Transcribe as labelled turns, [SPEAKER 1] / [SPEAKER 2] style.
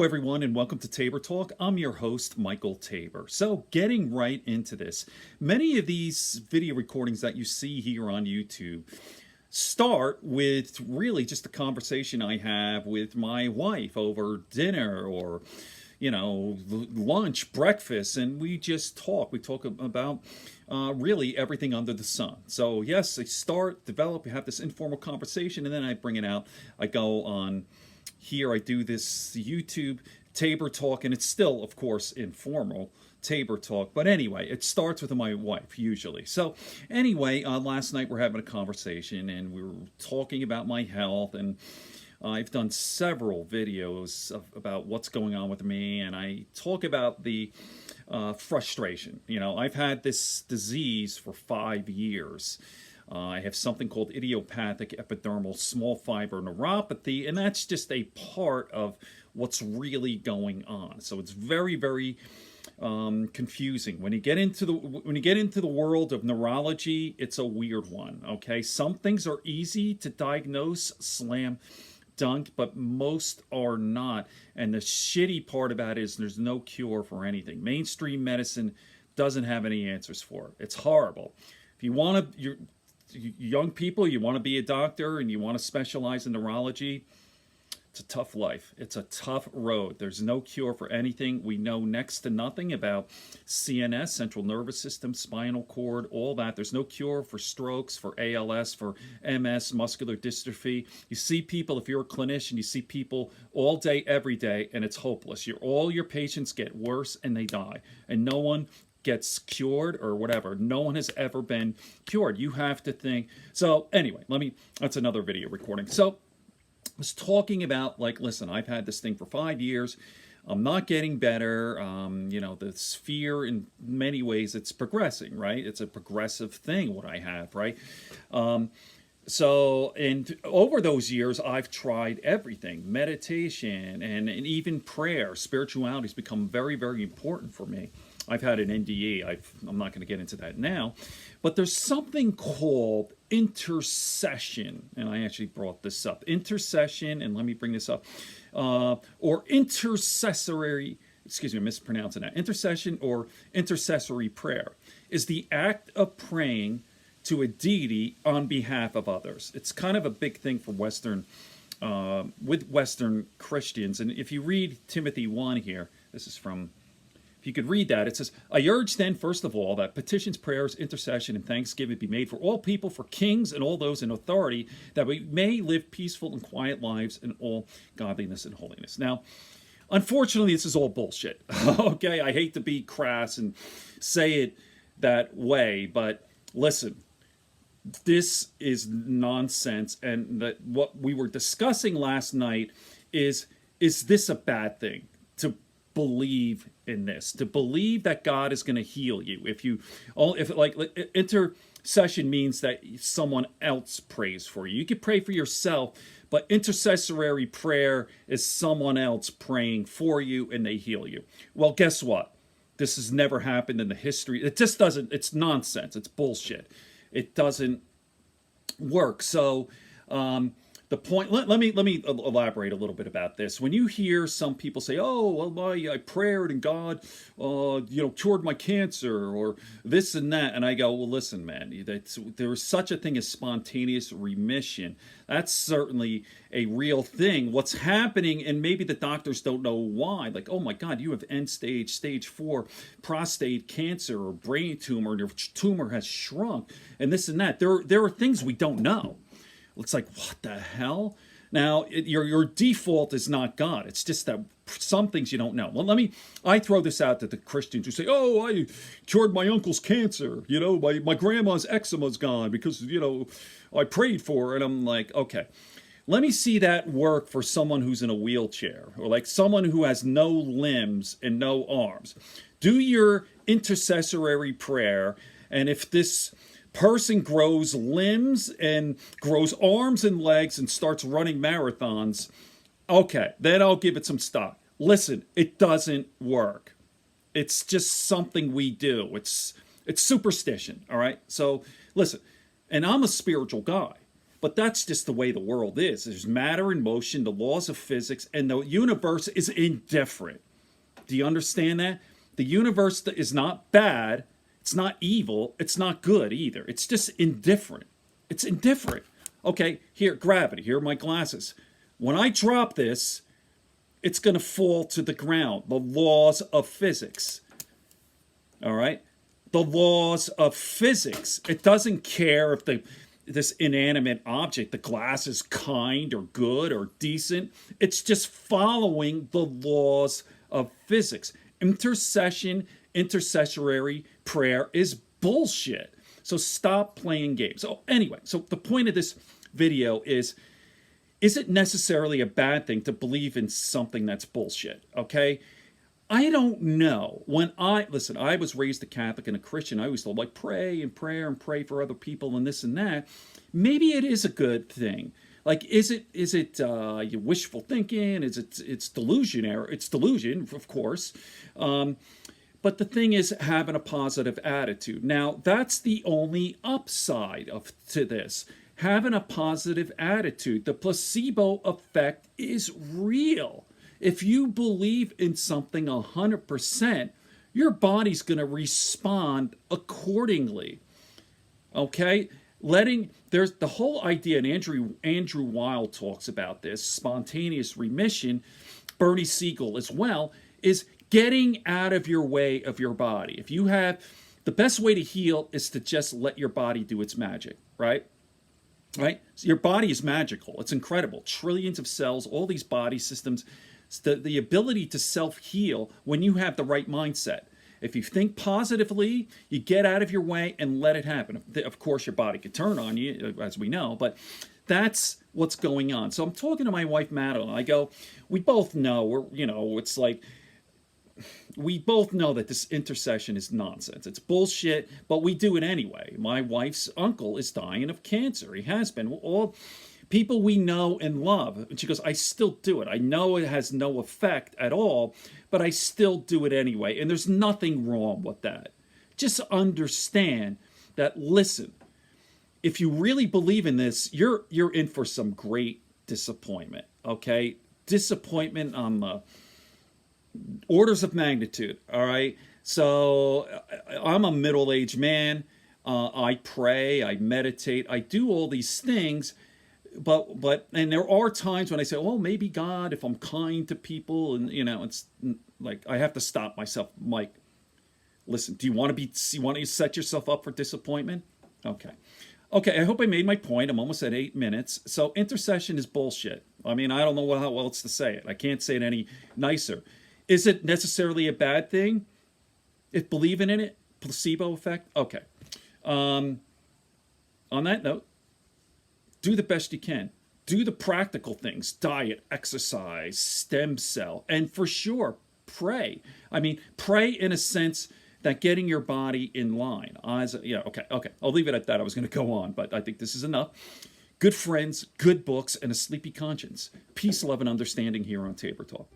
[SPEAKER 1] everyone, and welcome to Tabor Talk. I'm your host, Michael Tabor. So, getting right into this, many of these video recordings that you see here on YouTube start with really just a conversation I have with my wife over dinner or, lunch, breakfast, and we just talk. We talk about really everything under the sun. So, yes, I start, develop, we have this informal conversation, and then I bring it out. I go on. Here I do this YouTube Tabor Talk, and it's still, of course, informal Tabor Talk. But anyway, it starts with my wife, usually. So anyway, last night we're having a conversation, and we were talking about my health, and I've done several videos about what's going on with me, and I talk about the frustration. I've had this disease for 5 years. I have something called idiopathic epidermal small fiber neuropathy, and that's just a part of what's really going on. So it's very, very confusing. When you get into the world of neurology, it's a weird one. Okay, some things are easy to diagnose, slam dunk, but most are not. And the shitty part about it is there's no cure for anything. Mainstream medicine doesn't have any answers for it. It's horrible. If you want to, young people, you want to be a doctor and you want to specialize in neurology, it's a tough life. It's a tough road. There's no cure for anything. We know next to nothing about CNS, central nervous system, spinal cord, all that. There's no cure for strokes, for ALS, for MS, muscular dystrophy. You see people, if you're a clinician, you see people all day, every day, and it's hopeless. All your patients get worse and they die. And no one gets cured or whatever. No one has ever been cured. You have to think. So anyway, that's another video recording. So I was talking about, listen, I've had this thing for 5 years. I'm not getting better. This fear, in many ways, it's progressing, right? It's a progressive thing, what I have, right? And over those years, I've tried everything, meditation and even prayer. Spirituality has become very, very important for me. I've had an NDE. I'm not going to get into that now. But there's something called intercession. And I actually brought this up. Intercession, and let me bring this up. Or intercessory, I'm mispronouncing that. Intercession or intercessory prayer is the act of praying to a deity on behalf of others. It's kind of a big thing for Western Christians. And if you read Timothy 1 here, this is from... If you could read that, it says, I urge then, first of all, that petitions, prayers, intercession, and thanksgiving be made for all people, for kings and all those in authority, that we may live peaceful and quiet lives in all godliness and holiness. Now, unfortunately, this is all bullshit. Okay, I hate to be crass and say it that way, but listen, this is nonsense. And what we were discussing last night is this a bad thing? To believe in this, to believe that God is going to heal you. Intercession means that someone else prays for you. You could pray for yourself, but intercessory prayer is someone else praying for you and they heal you. Well, guess what? This has never happened in the history. It just doesn't. It's nonsense. It's bullshit. It doesn't work. So, the point, let me elaborate a little bit about this. When you hear some people say, oh, well, I prayed and God, cured my cancer or this and that. And I go, well, listen, man, there is such a thing as spontaneous remission. That's certainly a real thing. What's happening, and maybe the doctors don't know why, like, oh my God, you have stage 4 prostate cancer or brain tumor, and your tumor has shrunk and this and that. There are things we don't know. It's like, what the hell? Now, your default is not God. It's just that some things you don't know. Well, I throw this out to the Christians who say, oh, I cured my uncle's cancer. My grandma's eczema's gone because, I prayed for her. And I'm like, okay, let me see that work for someone who's in a wheelchair or like someone who has no limbs and no arms. Do your intercessory prayer, and if this person grows limbs and grows arms and legs and starts running marathons, okay, then I'll give it some stock. Listen, it doesn't work. It's just something we do. It's superstition, all right? So listen, and I'm a spiritual guy, But that's just the way the world is. There's matter in motion, the laws of physics, and the universe is indifferent. Do you understand that? The universe is not bad, it's not evil, it's not good either. It's just indifferent. It's indifferent. Okay, here, gravity. Here are my glasses. When I drop this, it's going to fall to the ground. The laws of physics. All right? The laws of physics. It doesn't care if this inanimate object, the glass, is kind or good or decent. It's just following the laws of physics. Intercession, intercessory prayer is bullshit. So stop playing games. So anyway, so the point of this video is it necessarily a bad thing to believe in something that's bullshit? Okay? I don't know. I was raised a Catholic and a Christian. I always thought, like, pray and prayer and pray for other people and this and that. Maybe it is a good thing. Like, is it wishful thinking? It's delusion? It's delusion, of course. But the thing is having a positive attitude. Now, that's the only upside to this. Having a positive attitude. The placebo effect is real. If you believe in something 100%, your body's going to respond accordingly. Okay? There's the whole idea, and Andrew Weil talks about this, spontaneous remission, Bernie Siegel as well, is getting out of your way of your body. The best way to heal is to just let your body do its magic, right? Right? So your body is magical. It's incredible. Trillions of cells, all these body systems, the ability to self-heal when you have the right mindset. If you think positively, you get out of your way and let it happen. Of course, your body could turn on you, as we know, but that's what's going on. So I'm talking to my wife, Madeline. I go, we both know, it's like, we both know that this intercession is nonsense. It's bullshit, but we do it anyway. My wife's uncle is dying of cancer. He has been. All people we know and love. And she goes, I still do it. I know it has no effect at all, but I still do it anyway. And there's nothing wrong with that. Just understand that, listen, if you really believe in this, you're in for some great disappointment, okay? Disappointment on the orders of magnitude, all right? So I'm a middle-aged man. I pray, I meditate, I do all these things, but there are times when I say, well, maybe God, if I'm kind to people, and it's like I have to stop myself. Mike, listen, do you want to set yourself up for disappointment? Okay, I hope I made my point. I'm almost at 8 minutes. So intercession is bullshit. I mean, I don't know how else to say it. I can't say it any nicer. Is it necessarily a bad thing? If believing in it, placebo effect? Okay. On that note, do the best you can. Do the practical things, diet, exercise, stem cell, and for sure, pray. I mean, pray in a sense that getting your body in line. Okay. I'll leave it at that. I was going to go on, but I think this is enough. Good friends, good books, and a sleepy conscience. Peace, love, and understanding here on Tabor Talk.